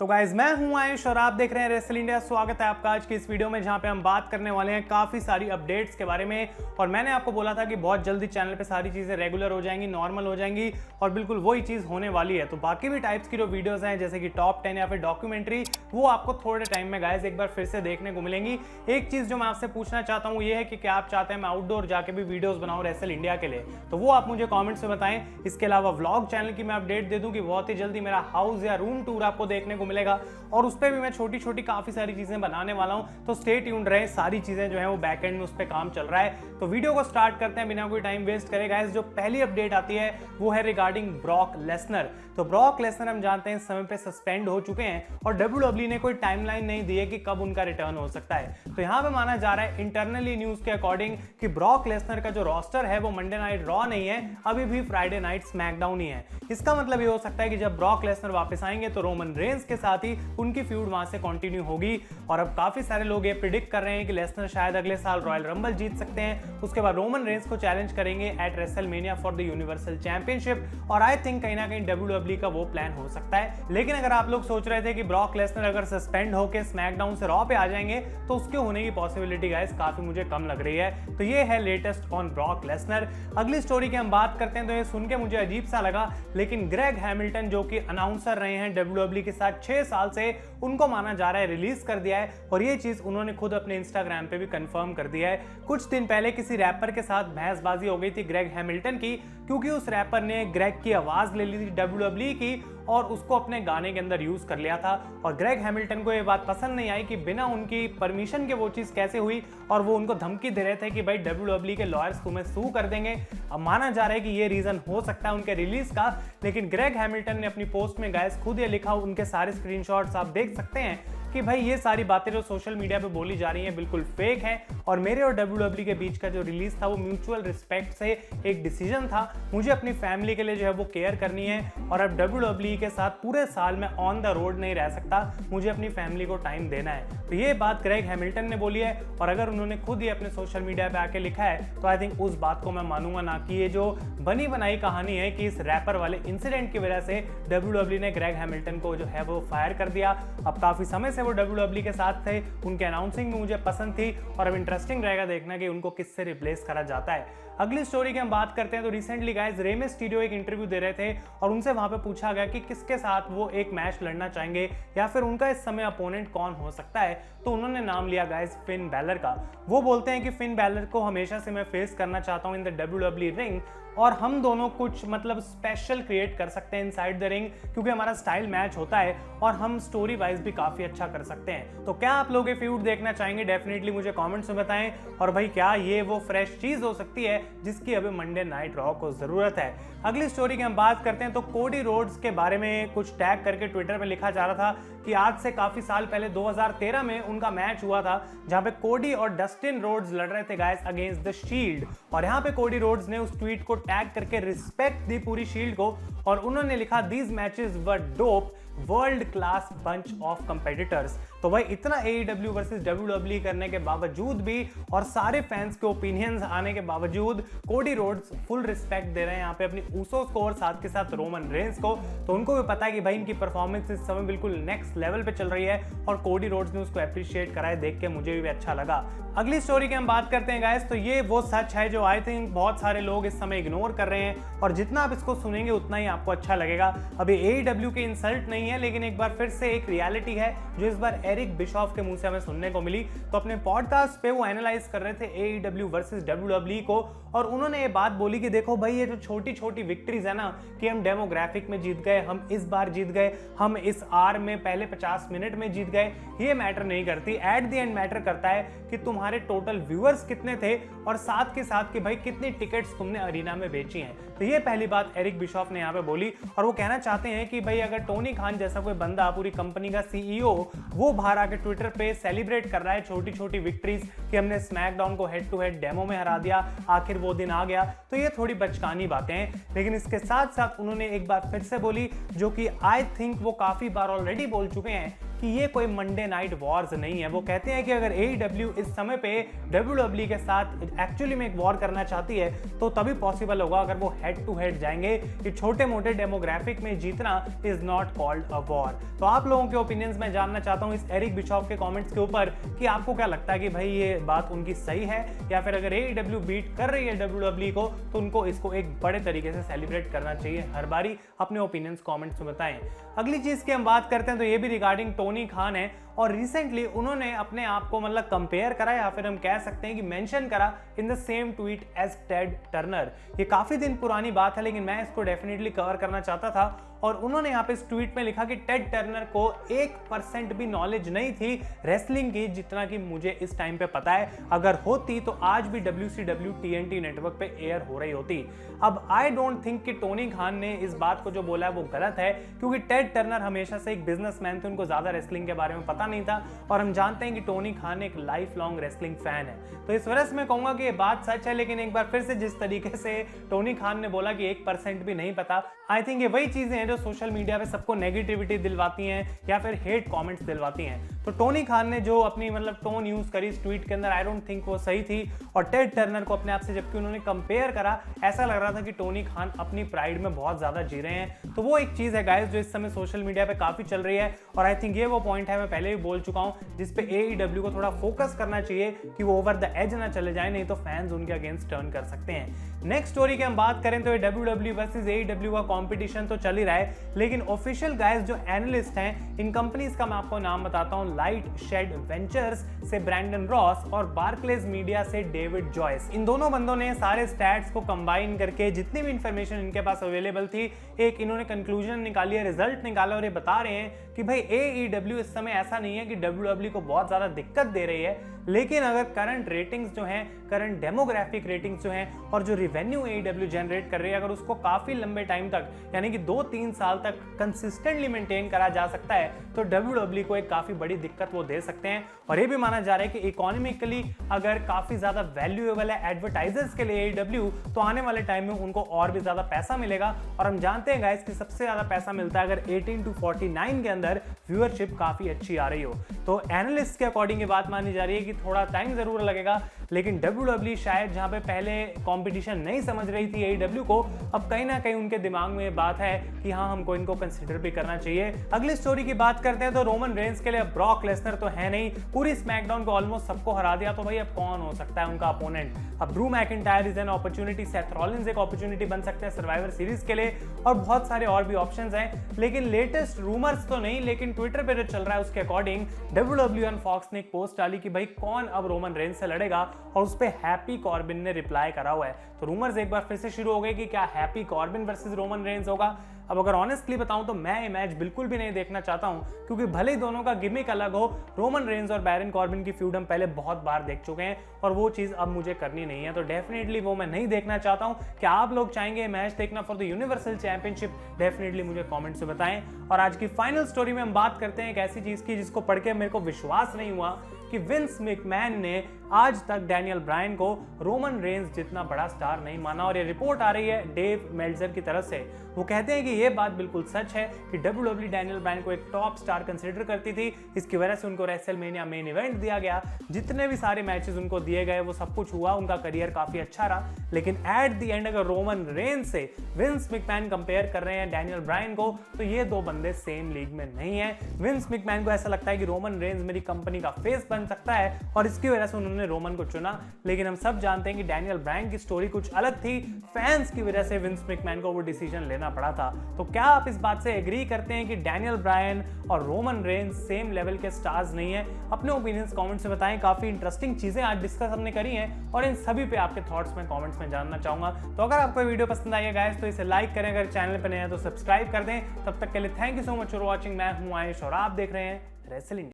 तो गाइज मैं हूं आयुष और आप देख रहे हैं रेसल इंडिया। स्वागत है आपका आज की इस वीडियो में जहां पे हम बात करने वाले हैं काफी सारी अपडेट्स के बारे में। और मैंने आपको बोला था कि बहुत जल्दी चैनल पे सारी चीजें रेगुलर हो जाएंगी, नॉर्मल हो जाएंगी और बिल्कुल वही चीज होने वाली है। तो बाकी भी टाइप्स की जो वीडियोस हैं जैसे कि टॉप 10 या फिर डॉक्यूमेंट्री, वो आपको थोड़े टाइम में गाइज एक बार फिर से देखने को मिलेंगी। एक चीज जो मैं आपसे पूछना चाहता हूँ ये है कि क्या आप चाहते हैं मैं आउटडोर जाके भी वीडियोज बनाऊँ रेसल इंडिया के लिए, तो वो आप मुझे कॉमेंट्स में बताएं। इसके अलावा व्लॉग चैनल की मैं अपडेट दे दूं कि बहुत ही जल्दी मेरा हाउस या रूम टूर आपको देखने को मिलेगा और उस पर भी मैं छोटी छोटी काफी सारी चीजें बनाने वाला हूं। तो स्टे ट्यून्ड रहे, सारी चीजें जो है वो बैक एंड में उस पर काम चल रहा है। तो वीडियो को स्टार्ट करते हैं बिना कोई टाइम वेस्ट करे गाइस। जो पहली अपडेट आती है वो है रिगार्डिंग ब्रॉक लेसनर। तो ब्रॉक लेसनर हम जानते हैं इस समय पे सस्पेंड हो चुके हैं और डब्ल्यूडब्ल्यूई ने कोई टाइमलाइन नहीं दी है कि कब उनका रिटर्न हो सकता है। तो यहां पे माना जा रहा है इंटरनली न्यूज के अकॉर्डिंग कि ब्रॉक लेसनर का जो रोस्टर है वो मंडे नाइट रॉ नहीं है, अभी भी फ्राइडे नाइट स्मैकडाउन ही है। इसका मतलब ये हो सकता है कि जब ब्रॉक लेसनर वापस आएंगे तो रोमन रेंस के साथ ही उनकी फ्यूड वहां से कंटिन्यू होगी। और अब काफी सारे लोग ये प्रिडिक्ट कर रहे हैं कि लेसनर शायद अगले साल रॉयल रंबल जीत सकते हैं, उसके बाद रोमन रेंस को चैलेंज करेंगे eight WrestleMania for the universal championship. और आई थिंक कहीं ना कहीं डब्ल्यूडब्ल्यूई का वो प्लान हो सकता है। लेकिन अगर आप लोग सोच रहे थे कि ब्रॉक लेसनर अगर सस्पेंड होकर स्मैकडाउन से रॉ पे आ जाएंगे तो उसके होने की पॉसिबिलिटी गाइस काफी मुझे कम लग रही है। तो ये है लेटेस्ट ऑन ब्रॉक लेसनर। अगली स्टोरी की हम बात करते हैं तो ये सुन के मुझे अजीब सा लगा, लेकिन ग्रेग हैमिल्टन जो कि अनाउंसर रहे हैं डब्ल्यूडब्ल्यूई के साथ 6 साल से, उनको माना जा रहा है रिलीज कर दिया है। और ये चीज उन्होंने खुद अपने इंस्टाग्राम पे भी कंफर्म कर दिया है। कुछ दिन पहले किसी रैपर के साथ बहसबाजी हो गई थी ग्रेग हैमिल्टन की, क्योंकि उस रैपर ने ग्रेग की आवाज ले ली थी डब्ल्यूडब्ल्यूई की और उसको अपने गाने के अंदर यूज कर लिया था। और ग्रेग हैमिल्टन को ये बात पसंद नहीं आई कि बिना उनकी परमिशन के वो चीज कैसे हुई, और वो उनको धमकी दे रहे थे कि भाई डब्ल्यूडब्ल्यूई के लॉयर्स तुम्हें सू कर देंगे। अब माना जा रहा है कि ये रीजन हो सकता है उनके रिलीज का, लेकिन ग्रेग हैमिल्टन ने अपनी पोस्ट में गाइस खुद ये लिखा, उनके सारे स्क्रीनशॉट्स आप देख सकते हैं कि भाई ये सारी बातें जो सोशल मीडिया पे बोली जा रही हैं बिल्कुल फेक है। और मेरे और डब्ल्यूडब्ल्यूई के बीच का जो रिलीज था वो म्यूचुअल रिस्पेक्ट से एक डिसीजन था। मुझे अपनी फैमिली के लिए जो है वो केयर करनी है और अब डब्ल्यूडब्ल्यूई के साथ पूरे साल में ऑन द रोड नहीं रह सकता, मुझे अपनी फैमिली को टाइम देना है। तो ये बात ग्रेग हैमिल्टन ने बोली है और अगर उन्होंने खुद ही अपने सोशल मीडिया पे आके लिखा है तो आई थिंक उस बात को मैं मानूंगा, ना कि ये जो बनी बनाई कहानी है कि इस रैपर वाले इंसिडेंट की वजह से डब्ल्यूडब्ल्यूई ने ग्रेग हैमिल्टन को जो है वो फायर कर दिया। अब काफी समय से वो डब्ल्यूडब्ल्यूई के साथ थे, उनके अनाउंसिंग भी मुझे पसंद थी और अब इंटरेस्टिंग रहेगा देखना कि उनको किससे रिप्लेस करा जाता है। अगली स्टोरी की हम बात करते हैं तो रिसेंटली गाइस रे मिस्टीरियो एक इंटरव्यू दे रहे थे और उनसे वहां पे पूछा गया कि किसके साथ वो एक मैच लड़ना चाहेंगे या फिर उनका इस समय अपोनेंट कौन हो सकता है। तो उन्होंने नाम लिया गाइस फिन बैलर का। वो बोलते हैं कि फिन बैलर को हमेशा से मैं फेस करना चाहता हूं इन द डब्ल्यूडब्ल्यूई रिंग और हम दोनों कुछ मतलब स्पेशल क्रिएट कर सकते हैं इनसाइड द रिंग, क्योंकि हमारा स्टाइल मैच होता है और हम स्टोरी वाइज भी काफी अच्छा कर सकते हैं। तो क्या आप लोग ये फ्यूड देखना चाहेंगे? डेफिनेटली मुझे कमेंट्स में बताएं। और भाई क्या ये वो फ्रेश चीज हो सकती है जिसकी अभी मंडे नाइट रॉ को जरूरत है? अगली स्टोरी की हम बात करते हैं तो कोडी रोड्स के बारे में कुछ टैग करके ट्विटर में लिखा जा रहा था कि आज से काफी साल पहले 2013 में उनका मैच हुआ था जहां पे कोडी और डस्टिन रोड्स लड़ रहे थे गाइस अगेंस्ट द शील्ड। और यहां पे कोडी रोड्स ने उस ट्वीट को टैग करके रिस्पेक्ट दी पूरी शील्ड को और उन्होंने लिखा these matches were dope, world class bunch of competitors. तो भाई इतना AEW वर्सेस डब्ल्यूडब्ल्यूई करने के बावजूद भी और सारे फैंस के ओपिनियंस आने के बावजूद कोडी रोड्स फुल रिस्पेक्ट दे रहे हैं यहाँ पे अपनी ऊसोस को और साथ के साथ रोमन रेंस को। तो उनको भी पता है कि भाई इनकी परफॉर्मेंस इस समय बिल्कुल नेक्स्ट लेवल पे चल रही है और कोडी रोड्स ने उसको अप्रिशिएट करा है, देख के मुझे भी अच्छा लगा। अगली स्टोरी की हम बात करते हैं गाइस तो ये वो सच है जो आई थिंक बहुत सारे लोग इस समय इग्नोर कर रहे हैं और जितना आप इसको सुनेंगे उतना ही आपको अच्छा लगेगा। अभी AEW के इंसल्ट नहीं है, लेकिन एक बार फिर से एक रियलिटी है जो इस बार एरिक बिशॉफ के मुंह से हमें सुनने को मिली। तो अपने पॉडकास्ट पे वो एनालाइज कर रहे थे AEW वर्सेस डब्ल्यूडब्ल्यूई को और उन्होंने ये बात बोली कि देखो भाई ये जो छोटी छोटी विक्ट्रीज है ना कि हम डेमोग्राफिक में जीत गए, हम इस बार जीत गए, हम इस आर में पहले 50 मिनट में जीत गए, ये मैटर नहीं करती। एट द एंड मैटर करता है कि तुम्हारे टोटल व्यूअर्स कितने थे और साथ के साथ कि भाई कितनी टिकट्स तुमने अरीना में बेची हैं। तो ये पहली बात एरिक बिशॉफ ने यहाँ पे बोली और वो कहना चाहते हैं कि भाई अगर टोनी खान जैसा कोई बंदा पूरी कंपनी का CEO वो बाहर आके ट्विटर पे सेलिब्रेट कर रहा है छोटी छोटी विक्ट्रीज कि हमने स्मैकडाउन को हेड टू हेड डेमो में हरा दिया, आखिर वो दिन आ गया, तो ये थोड़ी बचकानी बातें हैं। लेकिन इसके साथ साथ उन्होंने एक बात फिर से बोली जो कि आई थिंक वो काफी बार ऑलरेडी बोल चुके हैं कि ये कोई मंडे नाइट वॉर्स नहीं है। वो कहते हैं कि अगर AEW इस समय पे WWE के साथ एक्चुअली में एक वॉर करना चाहती है तो तभी पॉसिबल होगा अगर वो हेड टू हेड जाएंगे। ये छोटे मोटे डेमोग्राफिक में जीतना is not called a war. तो आप लोगों के ओपिनियंस मैं जानना चाहता हूं इस एरिक बिशॉफ के कमेंट्स के ऊपर कि आपको क्या लगता है कि भाई ये बात उनकी सही है, या फिर अगर AEW बीट कर रही है WWE को तो उनको इसको एक बड़े तरीके से सेलिब्रेट करना चाहिए। हर बारी अपने ओपिनियंस कमेंट्स में बताएं। अगली चीज की हम बात करते हैं तो ये भी रिगार्डिंग टोनी खान है, और रिसेंटली उन्होंने अपने आप को मतलब कंपेयर करा या फिर हम कह सकते हैं कि मेंशन करा in the same tweet as Ted Turner. ये काफी दिन पुरानी बात है लेकिन मैं इसको डेफिनेटली कवर करना चाहता था, और उन्होंने यहाँ पे इस ट्वीट में लिखा कि टेड टर्नर को 1% भी नॉलेज नहीं थी रेसलिंग की जितना कि मुझे इस टाइम पे पता है। अगर होती तो आज भी WCW TNT नेटवर्क पे एयर हो रही होती। अब आई डोंट थिंक कि टोनी खान ने इस बात को जो बोला है वो गलत है, क्योंकि टेड टर्नर हमेशा से एक बिजनेसमैन थे, उनको ज्यादा रेसलिंग के बारे में पता नहीं था, और हम जानते हैं कि टोनी खान एक लाइफ लॉन्ग रेसलिंग फैन है। तो इस वजह से मैं कहूंगा कि ये बात सच है, लेकिन एक बार फिर से जिस तरीके से टोनी खान ने बोला कि 1% भी नहीं पता, आई थिंक ये वही चीजें हैं जो सोशल मीडिया पे सबको नेगेटिविटी दिलवाती हैं या फिर हेट कमेंट्स दिलवाती हैं। तो टोनी खान ने जो अपनी मतलब टोन यूज करी इस ट्वीट के अंदर, आई डोंट थिंक वो सही थी। और टेड टर्नर को अपने आप से जबकि उन्होंने कंपेयर करा, ऐसा लग रहा था कि टोनी खान अपनी प्राइड में बहुत ज्यादा जी रहे हैं। तो वो एक चीज है गाइस जो इस समय सोशल मीडिया पे काफी चल रही है, और आई थिंक ये वो पॉइंट है, मैं पहले भी बोल चुका हूं, जिसपे AEW को थोड़ा फोकस करना चाहिए कि वो ओवर द एज ना चले जाए, नहीं तो फैंस उनके अगेंस्ट टर्न कर सकते हैं। नेक्स्ट स्टोरी की हम बात करें तो ये WWE वर्सेस AEW का कंपटीशन तो चल ही रहा है, लेकिन ऑफिशियल गाइस जो एनालिस्ट हैं इन कंपनीज का मैं आपको नाम बताता हूं। लाइट शेड वेंचर्स से ब्रैंडन रॉस और बार्कलेज मीडिया से डेविड जॉयस, इन दोनों बंदों ने सारे स्टैट्स को कंबाइन करके जितनी भी इंफॉर्मेशन इनके पास अवेलेबल थी, एक इन्होंने कंक्लूजन निकाली है, रिजल्ट निकाला, और ये बता रहे हैं कि भाई AEW इस समय ऐसा नहीं है कि WWE को बहुत ज्यादा दिक्कत दे रही है, लेकिन अगर करंट रेटिंग्स जो हैं, करंट डेमोग्राफिक रेटिंग्स जो हैं, और जो रिवेन्यू AEW जनरेट कर रही है, अगर उसको काफी लंबे टाइम तक यानी कि 2-3 साल तक कंसिस्टेंटली मेंटेन करा जा सकता है तो WWE को एक काफी बड़ी दिक्कत वो दे सकते हैं। और ये भी माना जा रहा है कि इकोनॉमिकली अगर काफी ज्यादा वैल्यूएबल है एडवर्टाइजर्स के लिए AEW, तो आने वाले टाइम में उनको और भी ज्यादा पैसा मिलेगा। और हम जानते हैं गाइस कि सबसे ज्यादा पैसा मिलता है अगर 18 to 49 के अंदर व्यूअरशिप काफी अच्छी आ रही हो। तो एनालिस्ट के अकॉर्डिंग ये बात मानी जा रही है कि थोड़ा टाइम जरूर लगेगा, लेकिन WWE शायद जहां पे पहले कंपटीशन नहीं समझ रही थी AEW को, अब कहीं ना कहीं उनके दिमाग में ये बात है कि हाँ हमको इनको कंसीडर भी करना चाहिए। अगली स्टोरी की बात करते हैं तो रोमन रेंस के लिए ब्रॉक लेसनर तो है नहीं, पूरी स्मैकडाउन को ऑलमोस्ट सबको हरा दिया, तो भाई अब कौन हो सकता है उनका अपोनेंट। अब Drew McIntyre is an opportunity, Seth Rollins एक अपॉर्चुनिटी बन सकते हैं सर्वाइवर सीरीज के लिए, और बहुत सारे और भी ऑप्शंस हैं। लेकिन लेटेस्ट रूमर्स तो नहीं, लेकिन ट्विटर पे जो चल रहा है उसके अकॉर्डिंग WWE और फॉक्स ने एक पोस्ट डाली कि भाई कौन अब रोमन रेंस से लड़ेगा, और उस पे हैप्पी कॉर्बिन ने रिप्लाई करा हुआ है। तो रूमर्स एक बार फिर से शुरू हो गए कि क्या happy Corbin versus Roman Reigns होगा। अब अगर ऑनेस्टली बताऊं तो मैं ये मैच बिल्कुल भी नहीं देखना चाहता हूं, क्योंकि भले ही दोनों का गिमिक अलग हो, रोमन रेंस और बैरन कॉर्बिन की फ्यूड हम पहले बहुत बार देख चुके हैं, और वो चीज अब मुझे करनी नहीं है। तो डेफिनेटली वो मैं नहीं देखना चाहता हूं। क्या आप लोग चाहेंगे मैच देखना for the universal championship? Definitely मुझे कमेंट से बताएं। और आज की फाइनल स्टोरी में हम बात करते हैं एक ऐसी चीज की जिसको पढ़ के मेरे को विश्वास नहीं हुआ कि विंस मैकमैन ने आज तक डैनियल ब्रायन को रोमन रेंस जितना बड़ा स्टार नहीं माना। और ये रिपोर्ट आ रही है डेव मेल्जर की तरफ से, वो कहते हैं कि ये बात बिल्कुल सच है कि WWE डैनियल ब्रायन को एक टॉप स्टार कंसीडर करती थी, इसकी वजह से उनको रेसलमेनिया मेन इवेंट दिया गया, जितने भी सारे मैचेस उनको दिए गए वो सब कुछ हुआ, उनका करियर काफी अच्छा रहा। लेकिन एट द एंड अगर रोमन रेंस से विंस मैकमैन कंपेयर कर रहे हैं डैनियल ब्रायन को, तो ये दो बंदे सेम लीग में नहीं है। विंस मैकमैन को ऐसा लगता है कि रोमन रेंस मेरी कंपनी का फेस बन सकता है, और इसकी वजह से उन्होंने रोमन को चुना। लेकिन हम सब जानते हैं कि डैनियल ब्रायन की स्टोरी कुछ अलग थी, फैंस की वजह से विंस मैकमैन को वो डिसीजन लेना पड़ा था। तो क्या आप इस बात से एग्री करते हैं कि डैनियल ब्रायन और रोमन रेंस सेम लेवल के स्टार्स नहीं है? अपने ओपिनियंस कमेंट्स में बताएं। काफी इंटरेस्टिंग चीजें आज डिस्कस हमने करी हैं, और इन सभी पे आपके थॉट्स में कमेंट्स में जानना चाहूंगा। तो अगर आपको वीडियो पसंद आई है गाइस तो इसे लाइक करें, अगर चैनल पर नए हैं तो सब्सक्राइब कर दें। तब तक के लिए thank you so much for watching. मैं हूं आयुष और आप देख रहे हैं रेसल इंडिया।